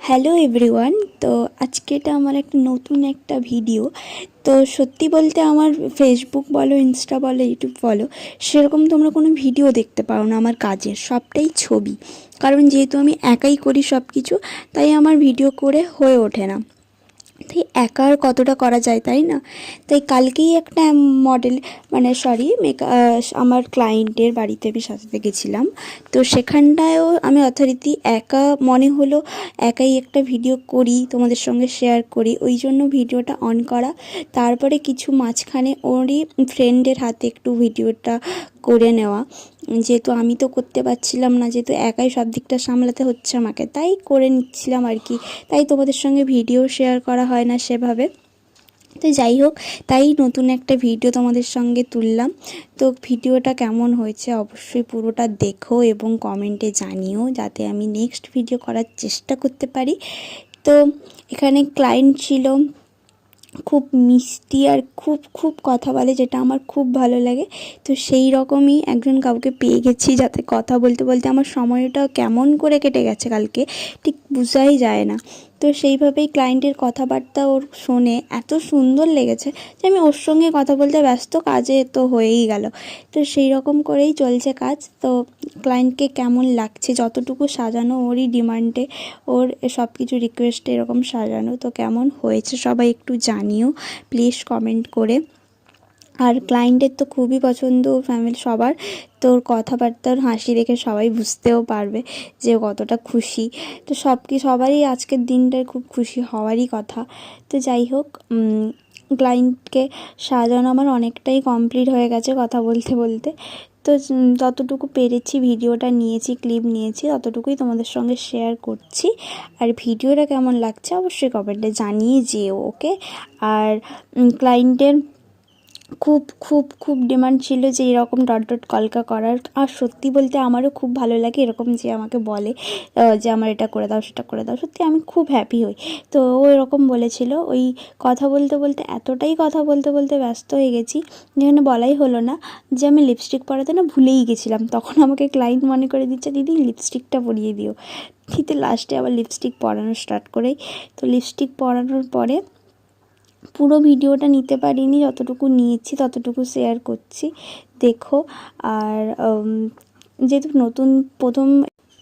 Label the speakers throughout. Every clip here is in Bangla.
Speaker 1: Hello everyone. তো আজকে এটা আমার একটা নতুন একটা ভিডিও। তো সত্যি বলতে আমার ফেসবুক বলো, ইনস্টা বলো, ইউটিউব বলো, সেরকম তোমরা কোনো ভিডিও দেখতে পাও না আমার কাজের, সবটাই ছবি। কারণ যেহেতু আমি একাই করি সব কিছু, তাই আমার ভিডিও করে হয়ে ওঠে না। তাই একা আর কতটা করা যায়, তাই না? তাই কালকেই একটা মডেল আমার ক্লায়েন্টের বাড়িতে আমি সাজাতে গেছিলাম। তো সেখানটায়ও আমি যথারীতি একা মনে হলো একাই একটা ভিডিও করি, তোমাদের সঙ্গে শেয়ার করি, ওই জন্য ভিডিওটা অন করা। তারপরে কিছু মাঝখানে ওরই ফ্রেন্ডের হাতে একটু ভিডিওটা করে নেওয়া, যেহেতু আমি তো করতে পারছিলাম না, যেহেতু একাই সব দিকটা সামলাতে হচ্ছে আমাকে, তাই করে নিচ্ছিলাম আর কি। তাই তোমাদের সঙ্গে ভিডিও শেয়ার করা হয় না সেভাবে। তো যাই হোক, তাই নতুন একটা ভিডিও তোমাদের সঙ্গে তুললাম। তো ভিডিওটা কেমন হয়েছে অবশ্যই পুরোটা দেখো এবং কমেন্টে জানিও, যাতে আমি নেক্সট ভিডিও করার চেষ্টা করতে পারি। তো এখানে ক্লায়েন্ট ছিল, খুব মিষ্টি আর খুব খুব কথা বলে, যেটা আমার খুব ভালো লাগে। তো সেই রকমই একজন কাউকে পেয়ে গেছি, যাতে কথা বলতে বলতে আমার সময়টা কেমন করে কেটে গেছে কালকে ঠিক বোঝাই যায় না। তো সেইভাবেই ক্লায়েন্টের কথাবার্তা ওর শুনে এত সুন্দর লেগেছে যে আমি ওর সঙ্গে কথা বলতে ব্যস্ত, কাজে তো হয়েই গেল। তো সেই রকম করেই চলছে কাজ। তো ক্লায়েন্টকে কেমন লাগছে, যতটুকু সাজানো ওরই ডিমান্ডে, ওর সব কিছু রিকোয়েস্টে এরকম সাজানো, তো কেমন হয়েছে সবাই একটু জানিও প্লিজ কমেন্ট করে। আর ক্লায়েন্টের তো খুবই পছন্দ, ফ্যামিলি সবার। তোর কথাবার্তার হাসি দেখে সবাই বুঝতেও পারবে যে কতটা খুশি। তো সবারই আজকের দিনটায় খুব খুশি হওয়ারই কথা। তো যাই হোক, ক্লায়েন্টকে সাজানো আমার অনেকটাই কমপ্লিট হয়ে গেছে কথা বলতে বলতে। তো যতটুকু পেরেছি ভিডিওটা নিয়েছি, ক্লিপ নিয়েছি, ততটুকুই তোমাদের সঙ্গে শেয়ার করছি। আর ভিডিওটা কেমন লাগছে অবশ্যই কমেন্টে জানিয়ে যেও, ওকে। আর ক্লায়েন্টের খুব খুব খুব ডিমান্ড ছিল যে এরকম ডট ডট কলকা করার। আর সত্যি বলতে আমারও খুব ভালো লাগে এরকম যে আমাকে বলে যে আমার এটা করে দাও, সেটা করে দাও। সত্যি আমি খুব হ্যাপি হই। তো ও এরকম বলেছিল, ওই কথা বলতে বলতে এতটাই কথা বলতে বলতে ব্যস্ত হয়ে গেছি, যেখানে বলাই হলো না যে আমি লিপস্টিক পরাতে না ভুলেই গেছিলাম। তখন আমাকে ক্লায়েন্ট মনে করে দিচ্ছে, দিদি লিপস্টিকটা পরিয়ে দিও। কিন্তু লাস্টে আবার লিপস্টিক পরানো স্টার্ট করেই। তো লিপস্টিক পরানোর পরে পুরো ভিডিওটা নিতে পারিনি, যতটুকু নিয়েছি ততটুকু শেয়ার করছি, দেখো। আর যেহেতু নতুন প্রথম,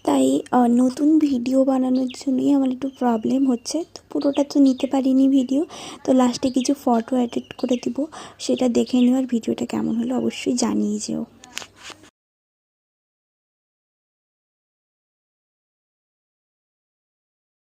Speaker 1: তাই নতুন ভিডিও বানানোর জন্যই আমার একটু প্রবলেম হচ্ছে। তো পুরোটা তো নিতে পারিনি ভিডিও। তো লাস্টে কিছু ফটো অ্যাড করে দিব, সেটা দেখে নিও। আর ভিডিওটা কেমন হলো অবশ্যই জানিয়ে যেও।